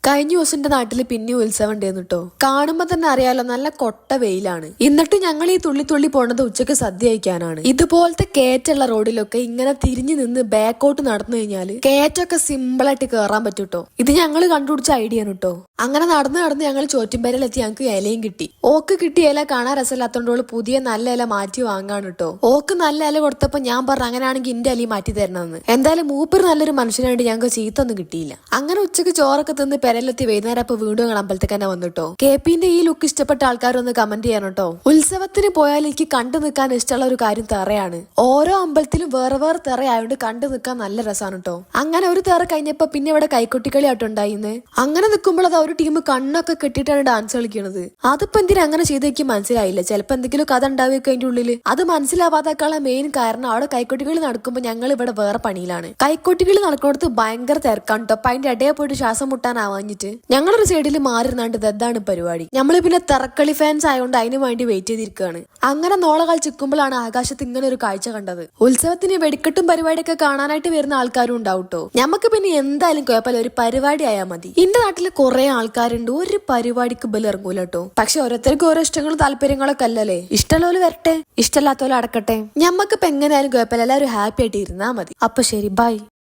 കഴിഞ്ഞ ദിവസം എന്റെ നാട്ടില് പിന്നെ ഉത്സവം ഉണ്ടായിരുന്നു കേട്ടോ. കാണുമ്പോ തന്നെ അറിയാലോ നല്ല കൊട്ട വെയിലാണ്. എന്നിട്ട് ഞങ്ങൾ ഈ തുള്ളി പോണത് ഉച്ചക്ക് സദ്യ കഴിക്കാനാണ്. ഇതുപോലത്തെ കേറ്റുള്ള റോഡിലൊക്കെ ഇങ്ങനെ തിരിഞ്ഞു നിന്ന് ബാക്കോട്ട് നടന്നു കഴിഞ്ഞാല് കേറ്റൊക്കെ സിമ്പിളായിട്ട് കയറാൻ പറ്റൂട്ടോ. ഇത് ഞങ്ങൾ കണ്ടുപിടിച്ച ഐഡിയ ആണ് കേട്ടോ. അങ്ങനെ നടന്ന് ഞങ്ങൾ ചോറ്റുംപേരയിലെത്തി. ഞങ്ങൾക്ക് ഇലയും കിട്ടി. ഓക്ക് കിട്ടിയ ഇല കാണാൻ രസമില്ലാത്തോണ്ട് പുതിയ നല്ല ഇല മാറ്റി വാങ്ങാണ് കേട്ടോ. ഓക്ക് നല്ല ഇല കൊടുത്തപ്പോ ഞാൻ പറഞ്ഞു അങ്ങനെയാണെങ്കിൽ ഇന്റെ ഇലയും മാറ്റി തരണമെന്ന്. എന്തായാലും മൂപ്പർ നല്ലൊരു മനുഷ്യനായിട്ട് ഞങ്ങൾക്ക് ചീത്ത ഒന്നും കിട്ടിയില്ല. അങ്ങനെ ഉച്ചക്ക് ചോറൊക്കെ തിന്ന് പെരയിലെത്തി വൈകുന്നേരം അപ്പൊ വീണ്ടും ഞങ്ങൾ അമ്പലത്തേക്ക് തന്നെ വന്നിട്ടോ. KPന്റെ ഈ ലുക്ക് ഇഷ്ടപ്പെട്ട ആൾക്കാരൊന്ന് കമന്റ് ചെയ്യണം കേട്ടോ. ഉത്സവത്തിന് പോയാൽ എനിക്ക് കണ്ടു നിൽക്കാൻ ഇഷ്ടമുള്ള ഒരു കാര്യം തെറയാണ്. ഓരോ അമ്പലത്തിലും വേറെ വേറെ തെറയായോണ്ട് കണ്ടു നിൽക്കാൻ നല്ല രസമാണ് കേട്ടോ. അങ്ങനെ ഒരു തെറ കഴിഞ്ഞപ്പോ പിന്നെ ഇവിടെ കൈക്കൊട്ടിക്കളി ആയിട്ടുണ്ടായിന്ന്. അങ്ങനെ നിൽക്കുമ്പോൾ അത് ഒരു ടീം കണ്ണൊക്കെ കെട്ടിയിട്ടാണ് ഡാൻസ് കളിക്കുന്നത്. അതിപ്പോ എന്തിനാ അങ്ങനെ ചെയ്ത് എനിക്ക് മനസ്സിലായില്ല. ചിലപ്പോ എന്തെങ്കിലും കഥ ഉണ്ടാവുകയൊക്കെ അതിന്റെ ഉള്ളില്. അത് മനസ്സിലാവാതാക്കാനുള്ള മെയിൻ കാരണം അവിടെ കൈക്കൊട്ടികളി നടക്കുമ്പോൾ ഞങ്ങൾ ഇവിടെ വേറെ പണിയിലാണ്. കൈക്കൊട്ടികളി നടക്കുന്നിടത്ത് ഭയങ്കര തിരക്കാണ് കേട്ടോ. അപ്പൊ അതിന്റെ ഇടയിൽ പോയിട്ട് ശ്വാസം മുട്ടാനാവാഞ്ഞിട്ട് ഞങ്ങളൊരു സൈഡിൽ മാറിയിരുന്നാണ്ട് ഇതാണ് പരിപാടി. നമ്മള് പിന്നെ തിറക്കളി ഫാൻസ് ആയതുകൊണ്ട് അതിന് വേണ്ടി വെയിറ്റ് ചെയ്തിരിക്കുകയാണ്. അങ്ങനെ നോള കളിച്ചിരിക്കുമ്പോഴാണ് ആകാശത്ത് ഇങ്ങനെ ഒരു കാഴ്ച കണ്ടത്. ഉത്സവത്തിന് വെടിക്കെട്ടും പരിപാടിയൊക്കെ കാണാനായിട്ട് വരുന്ന ആൾക്കാരും ഉണ്ടാവും കേട്ടോ. ഞമ്മക്ക് പിന്നെ എന്തായാലും കുഴപ്പമില്ല, ഒരു പരിപാടി ആയാൽ മതി. എന്റെ നാട്ടില് കുറെ ആൾക്കാരുണ്ട്, ഒരു പരിപാടിക്ക് ബലം ഇറങ്ങൂല കേട്ടോ. പക്ഷെ ഓരോരുത്തർക്ക് ഓരോ ഇഷ്ടങ്ങളും താല്പര്യങ്ങളൊക്കെ അല്ലല്ലേ. ഇഷ്ടമുള്ളവര് വരട്ടെ, ഇഷ്ടമില്ലാത്തവര് അടക്കട്ടെ. ഞമ്മക്കിപ്പോ എങ്ങനെയായാലും കുഴപ്പമില്ല, എല്ലാവരും ഹാപ്പി ആയിട്ട് ഇരുന്നാ മതി. അപ്പൊ ശരി, ബൈ.